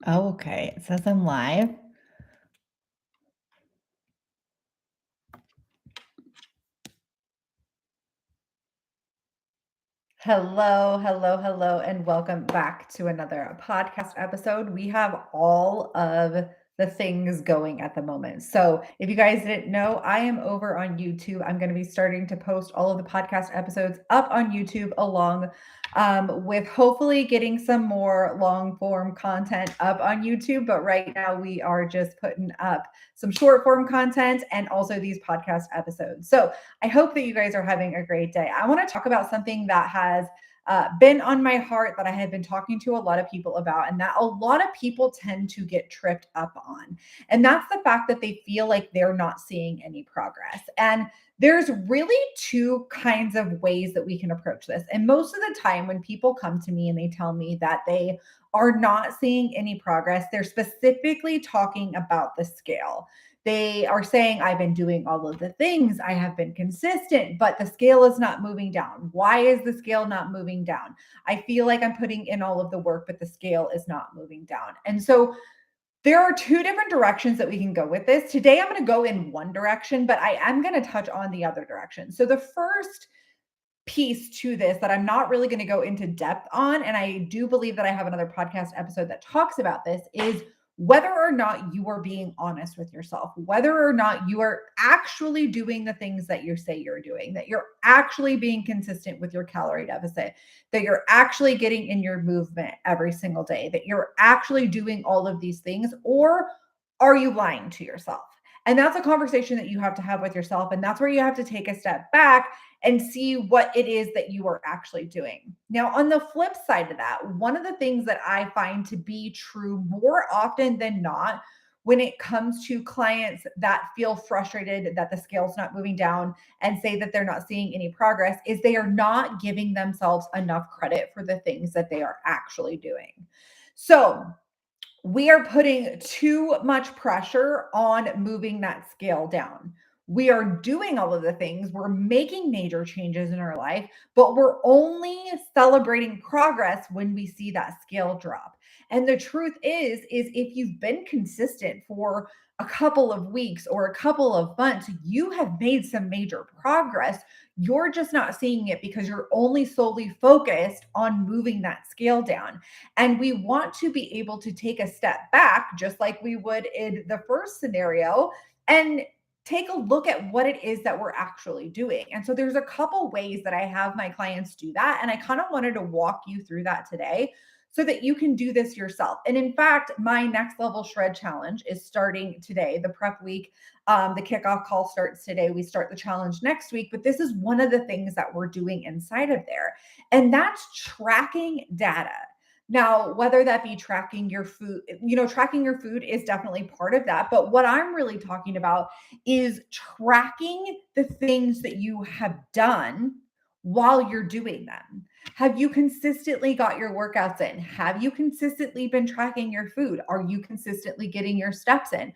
Oh, okay. It says I'm live. Hello, hello, hello, and welcome back to another podcast episode. We have all of the things going at the moment. So, if you guys didn't know, I am over on YouTube. I'm going to be starting to post all of the podcast episodes up on YouTube along with hopefully getting some more long form content up on YouTube. But right now, we are just putting up some short form content and also these podcast episodes. So, I hope that you guys are having a great day. I want to talk about something that has been on my heart that I have been talking to a lot of people about, and that a lot of people tend to get tripped up on. And that's the fact that they feel like they're not seeing any progress. And there's really two kinds of ways that we can approach this. And most of the time, when people come to me and they tell me that they are not seeing any progress, they're specifically talking about the scale. They are saying, I've been doing all of the things, I have been consistent, but the scale is not moving down. Why is the scale not moving down? I feel like I'm putting in all of the work, but the scale is not moving down. And so there are two different directions that we can go with this. Today, I'm going to go in one direction, but I am going to touch on the other direction. So the first piece to this that I'm not really going to go into depth on, and I do believe that I have another podcast episode that talks about this, is whether or not you are being honest with yourself, whether or not you are actually doing the things that you say you're doing, that you're actually being consistent with your calorie deficit, that you're actually getting in your movement every single day, that you're actually doing all of these things, or are you lying to yourself? And that's a conversation that you have to have with yourself. And that's where you have to take a step back and see what it is that you are actually doing. Now, on the flip side of that, one of the things that I find to be true more often than not when it comes to clients that feel frustrated that the scale's not moving down and say that they're not seeing any progress is they are not giving themselves enough credit for the things that they are actually doing. So, we are putting too much pressure on moving that scale down. We are doing all of the things, we're making major changes in our life, but we're only celebrating progress when we see that scale drop. And the truth is if you've been consistent for a couple of weeks or a couple of months, you have made some major progress. You're just not seeing it because you're only solely focused on moving that scale down. And we want to be able to take a step back, just like we would in the first scenario, and take a look at what it is that we're actually doing. And so there's a couple ways that I have my clients do that. And I kind of wanted to walk you through that today so that you can do this yourself. And in fact, my next level shred challenge is starting today, the prep week. The kickoff call starts today. We start the challenge next week. But this is one of the things that we're doing inside of there. And that's tracking data. Now, whether that be tracking your food, tracking your food is definitely part of that. But what I'm really talking about is tracking the things that you have done while you're doing them. Have you consistently got your workouts in? Have you consistently been tracking your food? Are you consistently getting your steps in?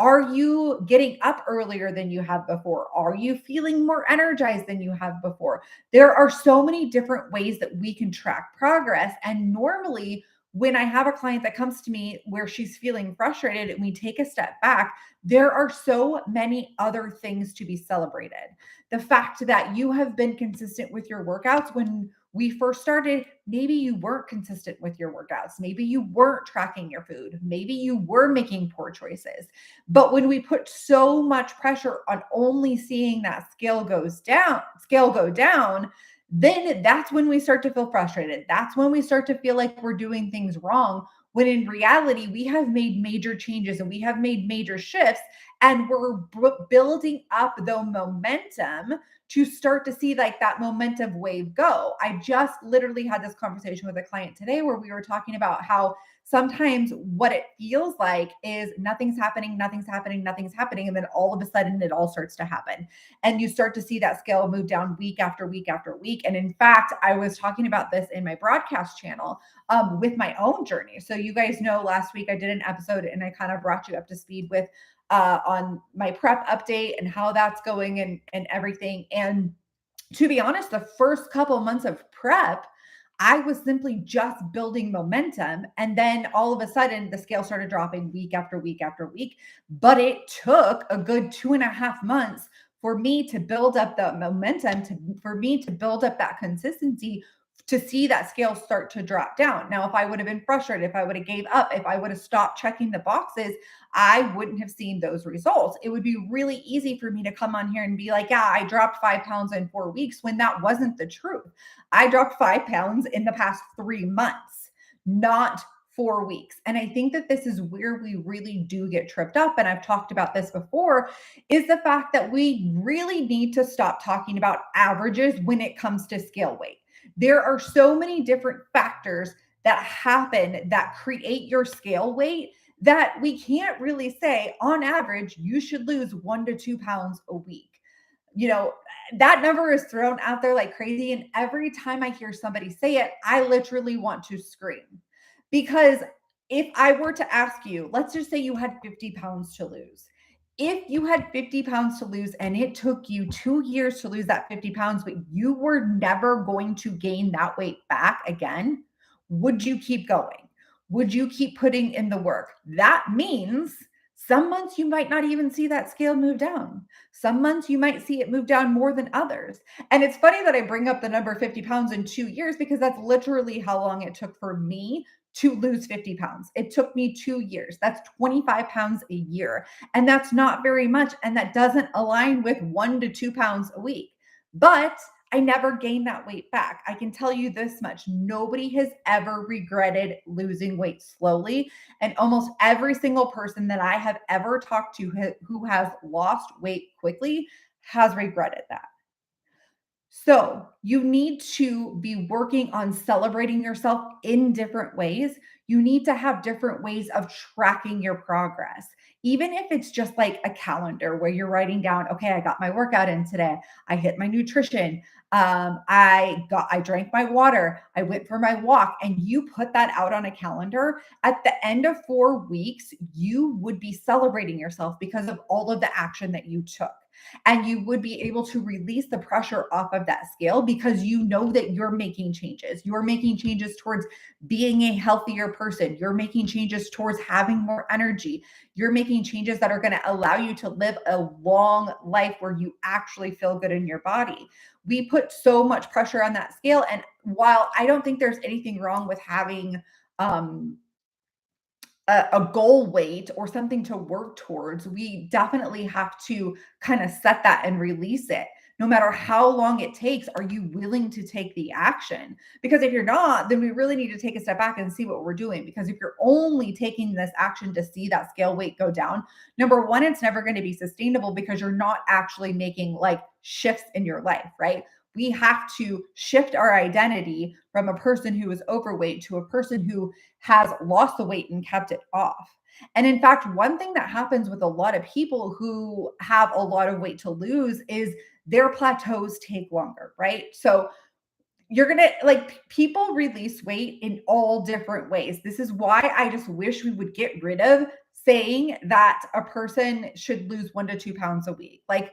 Are you getting up earlier than you have before? Are you feeling more energized than you have before? There are so many different ways that we can track progress. And normally, when I have a client that comes to me where she's feeling frustrated and we take a step back, there are so many other things to be celebrated. The fact that you have been consistent with your workouts when we first started, maybe you weren't consistent with your workouts. Maybe you weren't tracking your food. Maybe you were making poor choices. But when we put so much pressure on only seeing that scale go down, then that's when we start to feel frustrated. That's when we start to feel like we're doing things wrong. When in reality, we have made major changes and we have made major shifts, and we're building up the momentum to start to see like that momentum wave go. I just literally had this conversation with a client today where we were talking about how sometimes what it feels like is nothing's happening, nothing's happening, nothing's happening. And then all of a sudden it all starts to happen. And you start to see that scale move down week after week after week. And in fact, I was talking about this in my broadcast channel with my own journey. So you guys know last week I did an episode and I kind of brought you up to speed with on my prep update and how that's going and everything. And to be honest, the first couple months of prep, I was simply just building momentum. And then all of a sudden, the scale started dropping week after week after week. But it took a good 2.5 months for me to build up the momentum, for me to build up that consistency, to see that scale start to drop down. Now, if I would have been frustrated, if I would have gave up, if I would have stopped checking the boxes, I wouldn't have seen those results. It would be really easy for me to come on here and be like, yeah, I dropped 5 pounds in 4 weeks, when that wasn't the truth. I dropped 5 pounds in the past 3 months, not 4 weeks. And I think that this is where we really do get tripped up. And I've talked about this before, is the fact that we really need to stop talking about averages when it comes to scale weight. There are so many different factors that happen that create your scale weight that we can't really say on average you should lose 1 to 2 pounds a week. You know, that number is thrown out there like crazy. And every time I hear somebody say it, I literally want to scream. Because if I were to ask you, let's just say you had 50 pounds to lose. If you had 50 pounds to lose and it took you 2 years to lose that 50 pounds, but you were never going to gain that weight back again, would you keep going? Would you keep putting in the work? That means some months you might not even see that scale move down. Some months you might see it move down more than others. And it's funny that I bring up the number 50 pounds in 2 years, because that's literally how long it took for me to lose 50 pounds. It took me 2 years. That's 25 pounds a year. And that's not very much. And that doesn't align with 1 to 2 pounds a week. But I never gained that weight back. I can tell you this much: nobody has ever regretted losing weight slowly. And almost every single person that I have ever talked to who has lost weight quickly has regretted that. So you need to be working on celebrating yourself in different ways. You need to have different ways of tracking your progress. Even if it's just like a calendar where you're writing down, okay, I got my workout in today. I hit my nutrition. I drank my water. I went for my walk, and you put that out on a calendar. At the end of 4 weeks, you would be celebrating yourself because of all of the action that you took. And you would be able to release the pressure off of that scale, because you know that you're making changes. You're making changes towards being a healthier person. You're making changes towards having more energy. You're making changes that are going to allow you to live a long life where you actually feel good in your body. We put so much pressure on that scale. And while I don't think there's anything wrong with having um, a goal weight or something to work towards, we definitely have to kind of set that and release it. No matter how long it takes, are you willing to take the action? Because if you're not, then we really need to take a step back and see what we're doing. Because if you're only taking this action to see that scale weight go down, number one, it's never going to be sustainable, because you're not actually making like shifts in your life, right? We have to shift our identity from a person who is overweight to a person who has lost the weight and kept it off. And in fact, one thing that happens with a lot of people who have a lot of weight to lose is their plateaus take longer, right? So you're going to like, people release weight in all different ways. This is why I just wish we would get rid of saying that a person should lose 1 to 2 pounds a week. Like,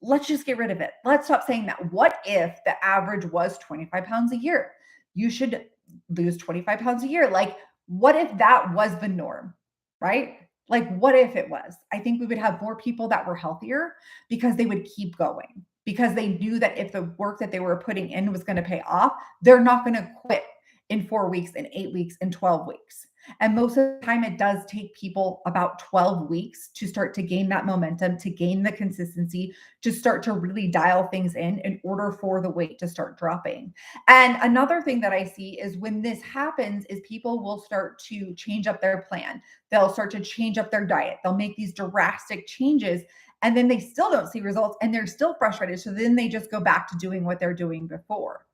let's just get rid of it. Let's stop saying that. What if the average was 25 pounds a year? You should lose 25 pounds a year. Like, what if that was the norm, right? Like, what if it was? I think we would have more people that were healthier, because they would keep going, because they knew that if the work that they were putting in was going to pay off, they're not going to quit in 4 weeks, in 8 weeks, in 12 weeks. And most of the time, it does take people about 12 weeks to start to gain that momentum, to gain the consistency, to start to really dial things in order for the weight to start dropping. And another thing that I see is when this happens is people will start to change up their plan. They'll start to change up their diet. They'll make these drastic changes, and then they still don't see results, and they're still frustrated. So then they just go back to doing what they're doing before.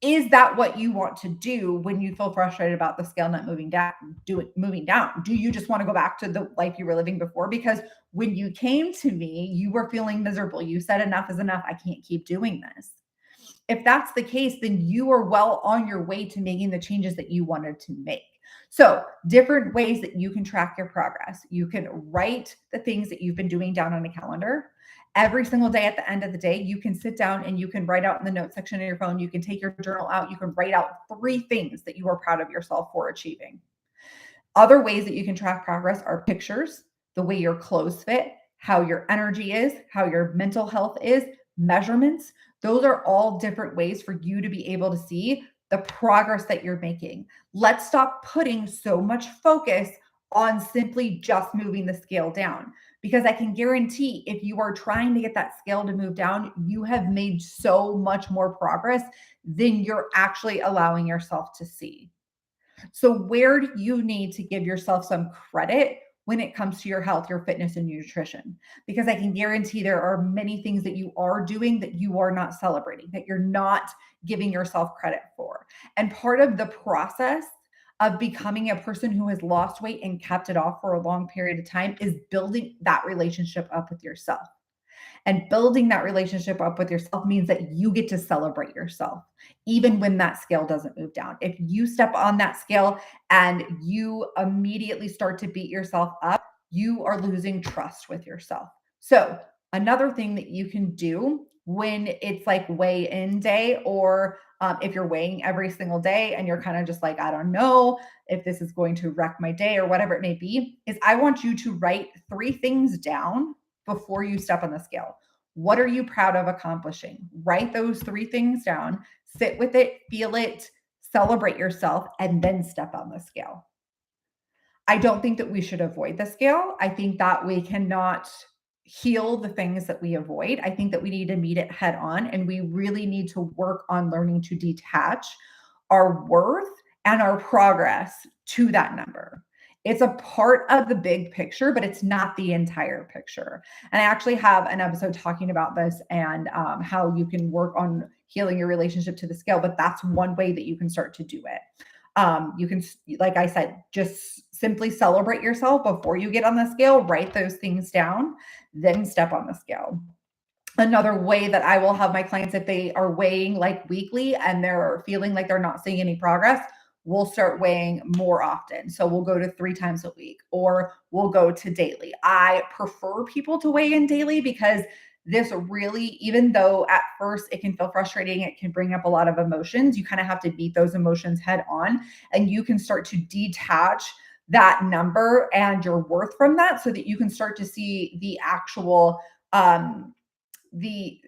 Is that what you want to do when you feel frustrated about the scale not moving down? Moving down. Do you just want to go back to the life you were living before? Because when you came to me, you were feeling miserable. You said, enough is enough. I can't keep doing this. If that's the case, then you are well on your way to making the changes that you wanted to make. So, different ways that you can track your progress. You can write the things that you've been doing down on a calendar. every single day at the end of the day, you can sit down and you can write out in the notes section of your phone. You can take your journal out. You can write out 3 things that you are proud of yourself for achieving. Other ways that you can track progress are pictures, the way your clothes fit, how your energy is, how your mental health is, measurements. Those are all different ways for you to be able to see the progress that you're making. Let's stop putting so much focus on simply just moving the scale down, because I can guarantee if you are trying to get that scale to move down, you have made so much more progress than you're actually allowing yourself to see. So, where do you need to give yourself some credit when it comes to your health, your fitness, and nutrition? Because I can guarantee there are many things that you are doing that you are not celebrating, that you're not giving yourself credit for. And part of the process of becoming a person who has lost weight and kept it off for a long period of time is building that relationship up with yourself. And building that relationship up with yourself means that you get to celebrate yourself, even when that scale doesn't move down. If you step on that scale and you immediately start to beat yourself up, you are losing trust with yourself. So, another thing that you can do when it's like weigh in day, or if you're weighing every single day and you're kind of just like, I don't know if this is going to wreck my day or whatever it may be, is I want you to write 3 things down before you step on the scale. What are you proud of accomplishing? Write those 3 things down, sit with it, feel it, celebrate yourself, and then step on the scale. I don't think that we should avoid the scale. I think that we cannot heal the things that we avoid. I think that we need to meet it head on, and we really need to work on learning to detach our worth and our progress to that number. It's a part of the big picture, but it's not the entire picture. And I actually have an episode talking about this and how you can work on healing your relationship to the scale, but that's one way that you can start to do it. You can, like I said, just simply celebrate yourself before you get on the scale, write those things down, then step on the scale. Another way that I will have my clients, if they are weighing like weekly and they're feeling like they're not seeing any progress, we'll start weighing more often. So we'll go to 3 times a week, or we'll go to daily. I prefer people to weigh in daily because this really, even though at first it can feel frustrating, it can bring up a lot of emotions, you kind of have to beat those emotions head on, and you can start to detach that number and your worth from that so that you can start to see the actual the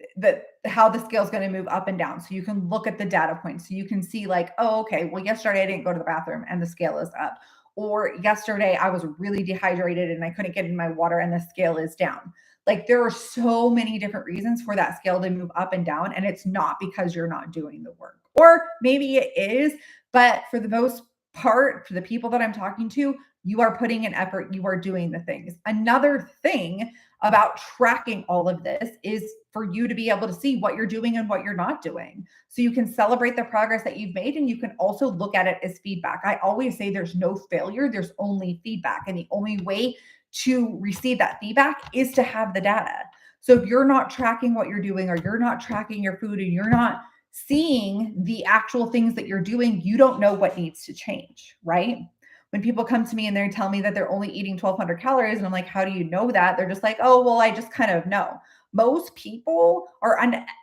how the scale is going to move up and down. So you can look at the data points. So you can see like, oh, okay, well, yesterday I didn't go to the bathroom and the scale is up. Or yesterday I was really dehydrated and I couldn't get in my water and the scale is down. Like there are so many different reasons for that scale to move up and down. And it's not because you're not doing the work. Or maybe it is, but for the most part, for the people that I'm talking to, you are putting in effort, you are doing the things. Another thing about tracking all of this is for you to be able to see what you're doing and what you're not doing. So you can celebrate the progress that you've made, and you can also look at it as feedback. I always say there's no failure, there's only feedback. And the only way to receive that feedback is to have the data. So if you're not tracking what you're doing, or you're not tracking your food, and you're not seeing the actual things that you're doing, you don't know what needs to change, right? When people come to me and they tell me that they're only eating 1,200 calories, and I'm like, how do you know that? They're just like, oh, well, I just kind of know. Most people are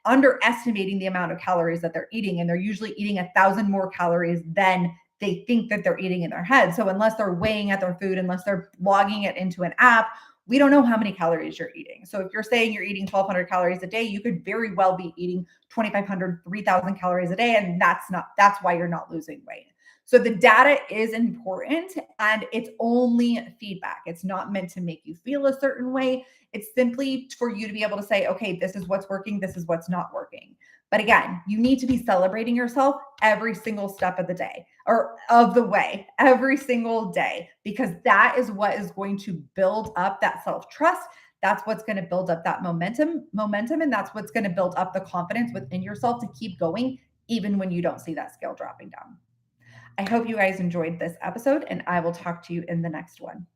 underestimating the amount of calories that they're eating, and they're usually eating 1,000 more calories than they think that they're eating in their head. So unless they're weighing at their food, unless they're logging it into an app, we don't know how many calories you're eating. So if you're saying you're eating 1,200 calories a day, you could very well be eating 2,500, 3,000 calories a day. And that's why you're not losing weight. So the data is important, and it's only feedback. It's not meant to make you feel a certain way. It's simply for you to be able to say, okay, this is what's working, this is what's not working. But again, you need to be celebrating yourself every single step of the day, or of the way, every single day, because that is what is going to build up that self-trust. That's what's going to build up that momentum, and that's what's going to build up the confidence within yourself to keep going, even when you don't see that scale dropping down. I hope you guys enjoyed this episode, and I will talk to you in the next one.